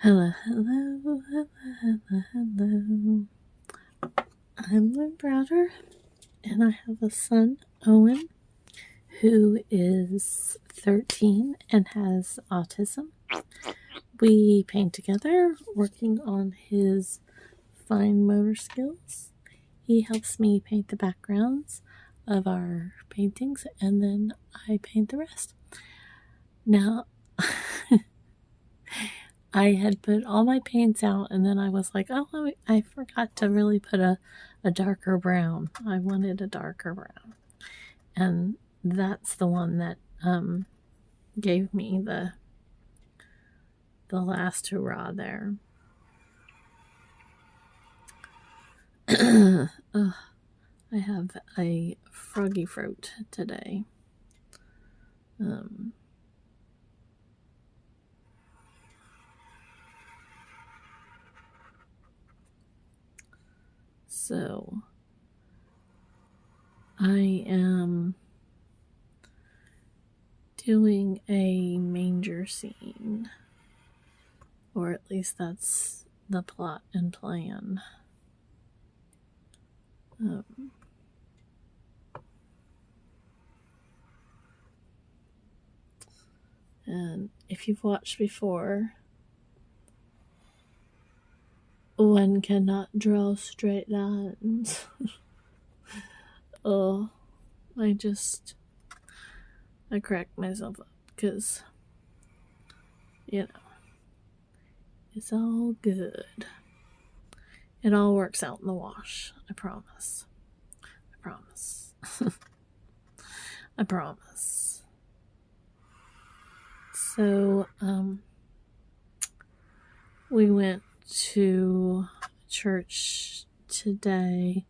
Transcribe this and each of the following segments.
Hello, hello, hello, hello, hello. I'm Lynn Browder, and I have a son, Owen, who is 13 and has autism. We paint together, working on his fine motor skills. He helps me paint the backgrounds of our paintings, and then I paint the rest. Now, I had put all my paints out, and then I was like, oh, I forgot to really put a darker brown. I wanted a darker brown. And that's the one that gave me the last hurrah there. I have a froggy throat today. So I am doing a manger scene, or at least that's the plot and plan. And if you've watched before, one cannot draw straight lines. Oh, I crack myself up because, it's all good. It all works out in the wash. I promise. I promise. I promise. So, we went to church today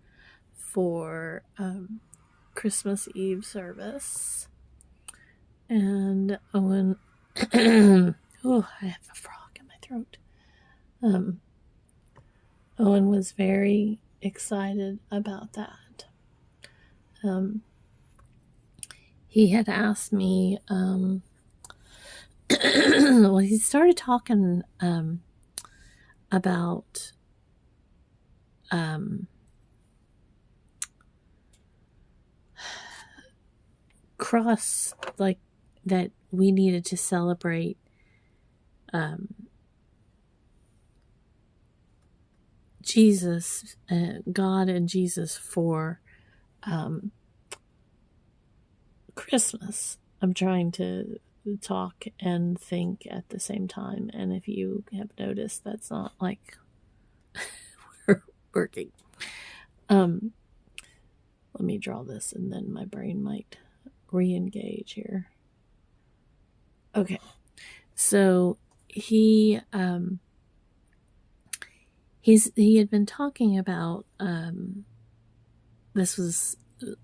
for Christmas Eve service, and Owen oh, I have a frog in my throat. Owen was very excited about that. He had asked me, well, he started talking about cross, like that we needed to celebrate Jesus, God and Jesus for Christmas. I'm trying to talk and think at the same time, and if you have noticed, that's not like we're working. Let me draw this, and then my brain might re-engage here. Okay, so he had been talking about this was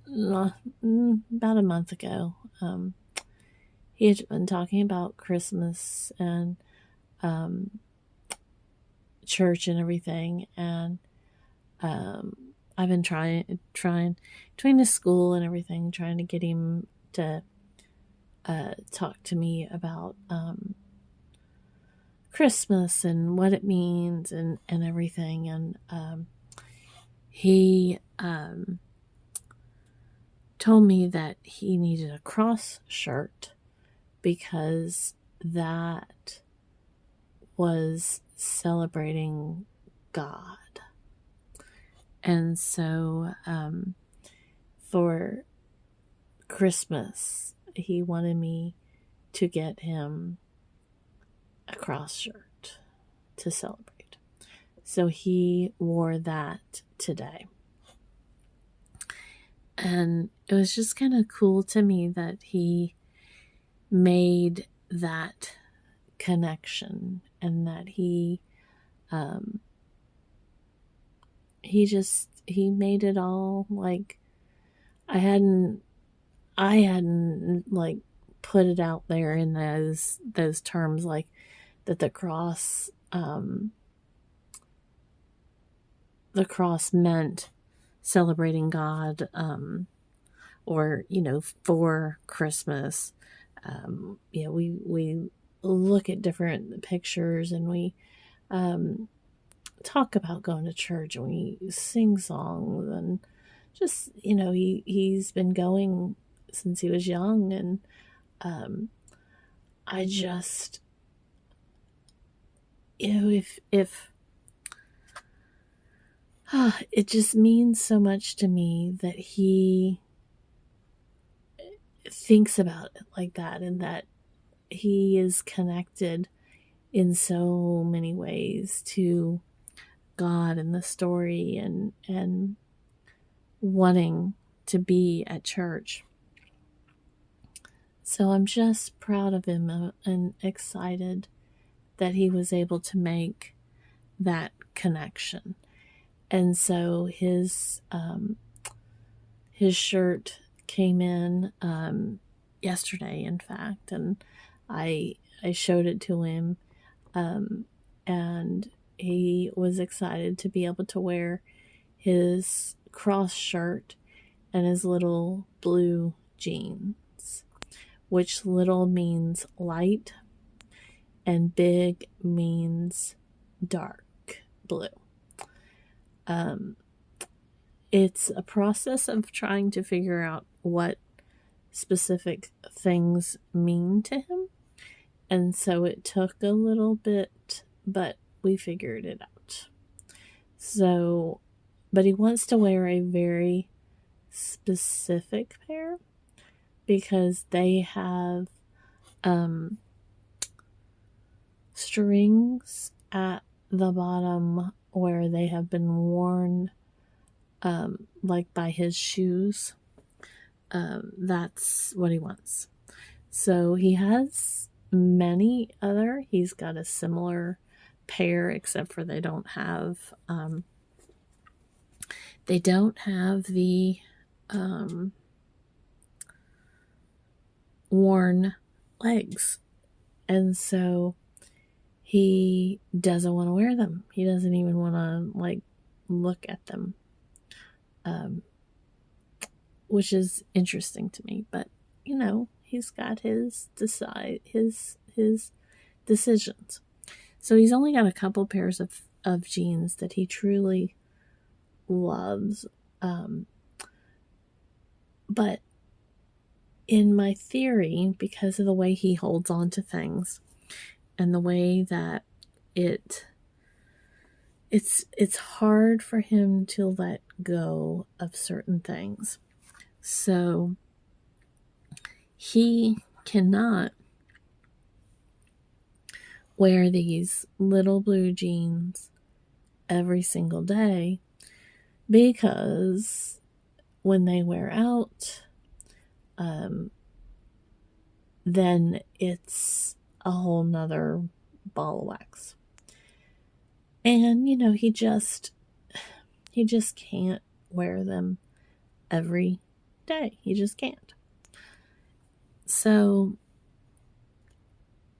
about a month ago. He had been talking about Christmas and church and everything, and I've been trying between the school and everything, trying to get him to talk to me about Christmas and what it means and everything. And he told me that he needed a cross shirt because that was celebrating God. And so for Christmas, he wanted me to get him a cross shirt to celebrate. So he wore that today. And it was just kind of cool to me that he made that connection, and that he made it all like I hadn't like put it out there in those terms, like that the cross meant celebrating God, or for Christmas. We look at different pictures, and we talk about going to church, and we sing songs, and just, he's been going since he was young. And I just, if it just means so much to me that he thinks about it like that, and that he is connected in so many ways to God and the story, and wanting to be at church. So I'm just proud of him, and excited that he was able to make that connection. And so his shirt came in yesterday, in fact, and I showed it to him, and he was excited to be able to wear his cross shirt and his little blue jeans, which little means light and big means dark blue. It's a process of trying to figure out what specific things mean to him. And so it took a little bit, but we figured it out. So, but he wants to wear a very specific pair, because they have strings at the bottom where they have been worn, like by his shoes. That's what he wants. So he has many other. He's got a similar pair, except for they don't have the worn legs, and so he doesn't want to wear them. He doesn't even want to look at them, which is interesting to me. But he's got his decisions. So he's only got a couple pairs of jeans that he truly loves. But in my theory, because of the way he holds on to things and the way that it's hard for him to let go of certain things. So he cannot wear these little blue jeans every single day, because when they wear out, then it's a whole nother ball of wax. And he just can't wear them every day. He just can't. So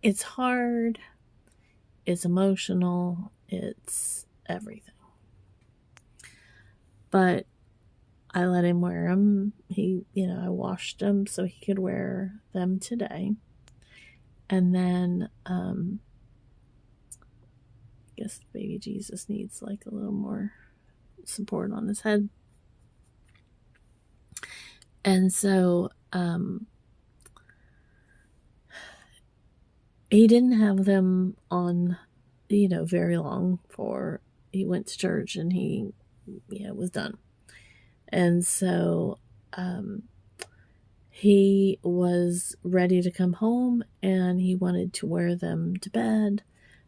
it's hard, it's emotional, it's everything. But I let him wear them. I washed them so he could wear them today. And then, I guess baby Jesus needs a little more support on his head. And so, he didn't have them on, very long for he went to church and he, was done. And so, he was ready to come home and he wanted to wear them to bed.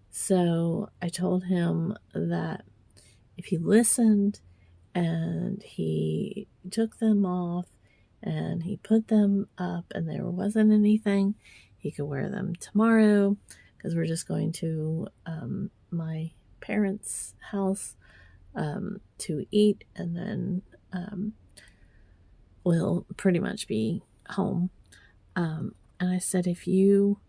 So I told him that if he listened and he took them off and he put them up and there wasn't anything, he could wear them tomorrow, because we're just going to my parents' house to eat, and then we'll pretty much be home. And I said, if you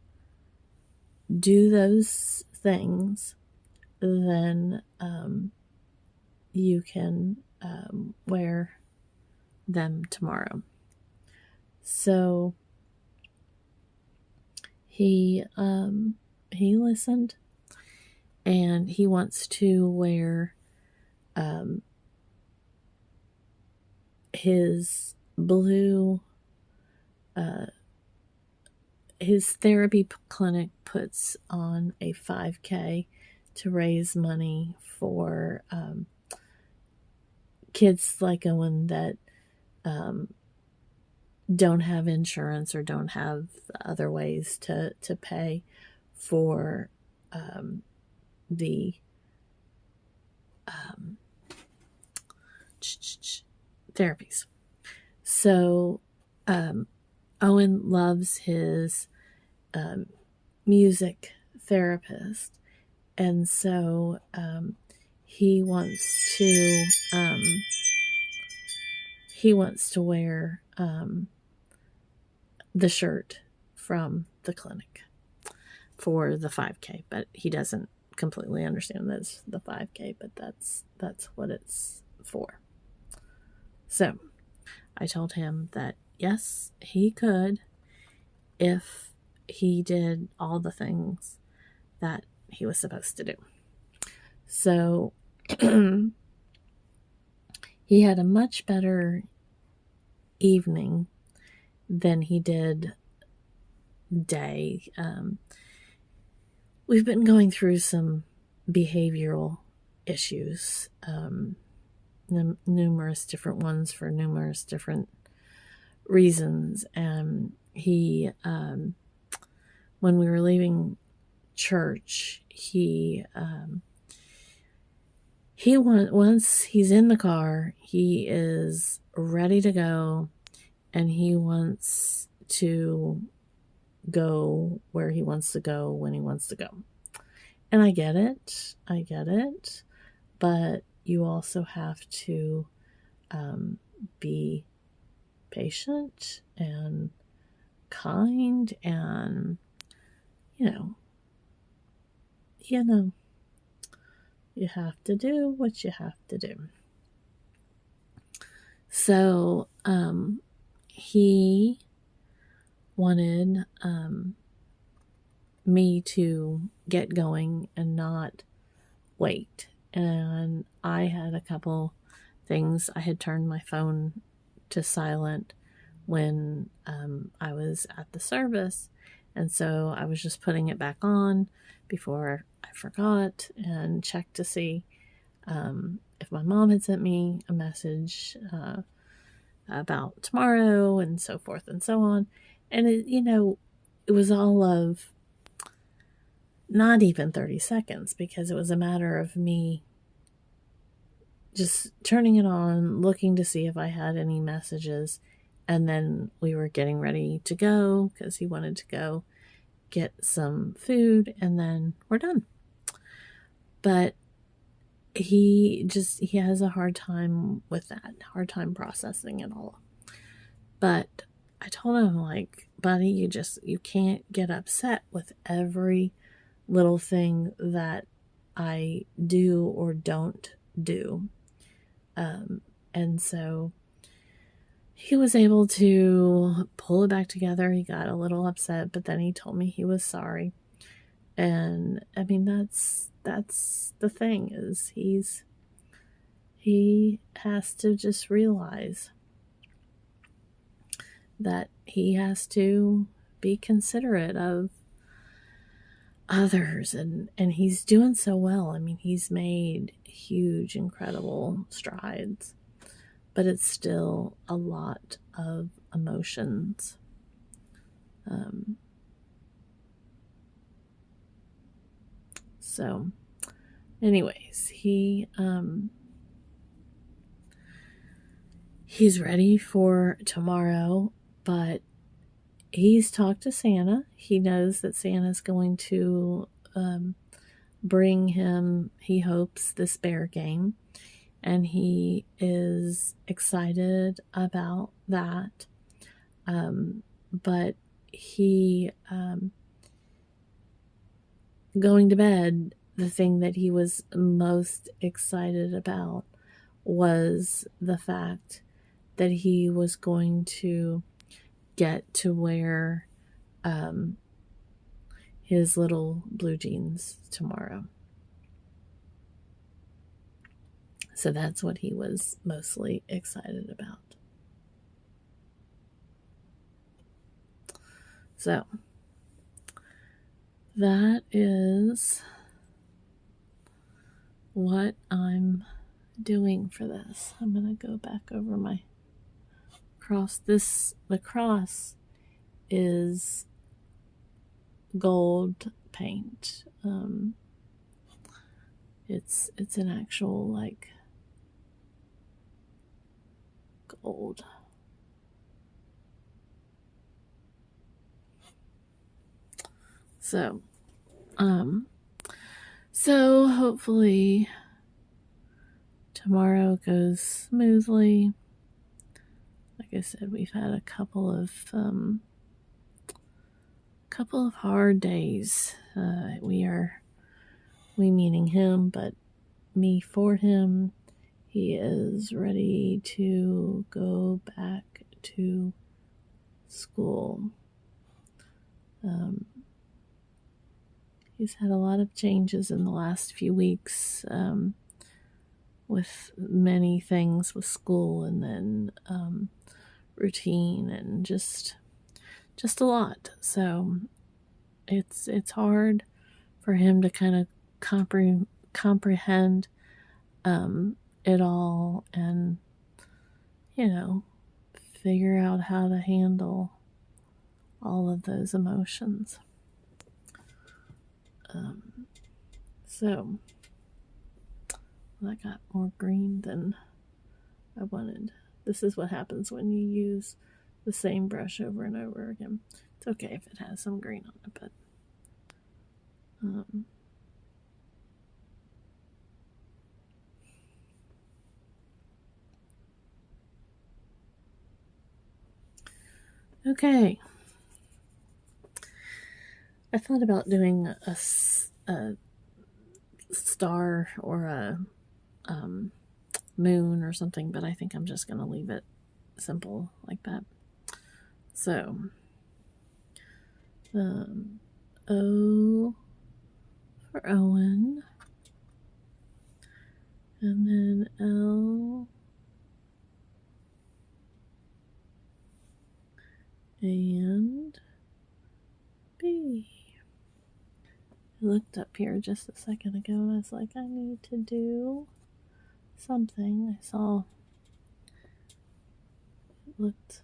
do those things, then you can wear them tomorrow. So he listened, and he wants to wear his blue, his therapy clinic puts on a 5K to raise money for kids like Owen that don't have insurance or don't have other ways to pay for the therapies. So Owen loves his music therapist, and so he wants to wear the shirt from the clinic for the 5K, but he doesn't completely understand that's the 5K, but that's what it's for. So I told him that yes, he could if he did all the things that he was supposed to do. So he had a much better evening than he did day. We've been going through some behavioral issues, numerous different ones for numerous different reasons. And he, when we were leaving church, once he's in the car, he is ready to go, and he wants to go where he wants to go when he wants to go. And I get it, but you also have to be patient and kind, and you have to do what you have to do. So he wanted me to get going and not wait. And I had a couple things. I had turned my phone to silent when I was at the service, and so I was just putting it back on before I forgot, and checked to see if my mom had sent me a message about tomorrow, and so forth and so on. And it was all of not even 30 seconds, because it was a matter of me just turning it on, looking to see if I had any messages, and then we were getting ready to go because he wanted to go get some food, and then we're done. But he has a hard time with that, hard time processing it all. But I told him, like, buddy, you can't get upset with every little thing that I do or don't do. And so he was able to pull it back together. He got a little upset, but then he told me he was sorry. And I mean, that's the thing, is he has to just realize that he has to be considerate of others, and he's doing so well. I mean, he's made huge, incredible strides, but it's still a lot of emotions. So anyways, he's ready for tomorrow, but he's talked to Santa. He knows that Santa's going to bring him, he hopes, this bear game, and he is excited about that. But he, going to bed, the thing that he was most excited about was the fact that he was going to get to wear his little blue jeans tomorrow. So that's what he was mostly excited about. So that is what I'm doing for this. I'm going to go back over my cross. The cross is gold paint. It's an actual like gold. So so hopefully tomorrow goes smoothly. Like I said, we've had a couple of hard days. We meaning him, but me for him. He is ready to go back to school. He's had a lot of changes in the last few weeks, with many things with school, and then routine, and just a lot. So it's hard for him to kind of comprehend it all, and figure out how to handle all of those emotions. So I got more green than I wanted. This is what happens when you use the same brush over and over again. It's okay if it has some green on it, but okay. I thought about doing a star or a moon or something, but I think I'm just going to leave it simple like that. So, O for Owen, and then L and B. I looked up here just a second ago and I was like, I need to do something. I saw it looked,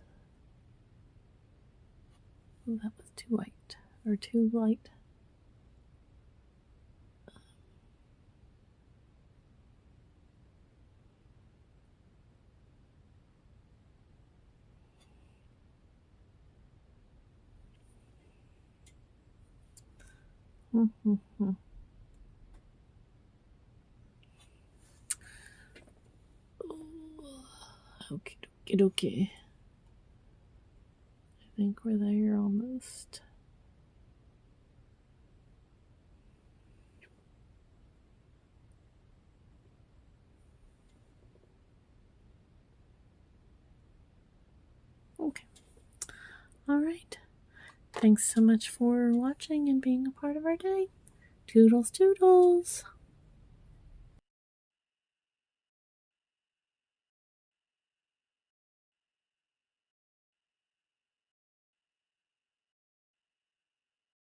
oh, that was too white or too light. Okay. I think we're there almost. Okay. All right. Thanks so much for watching and being a part of our day. Toodles, toodles.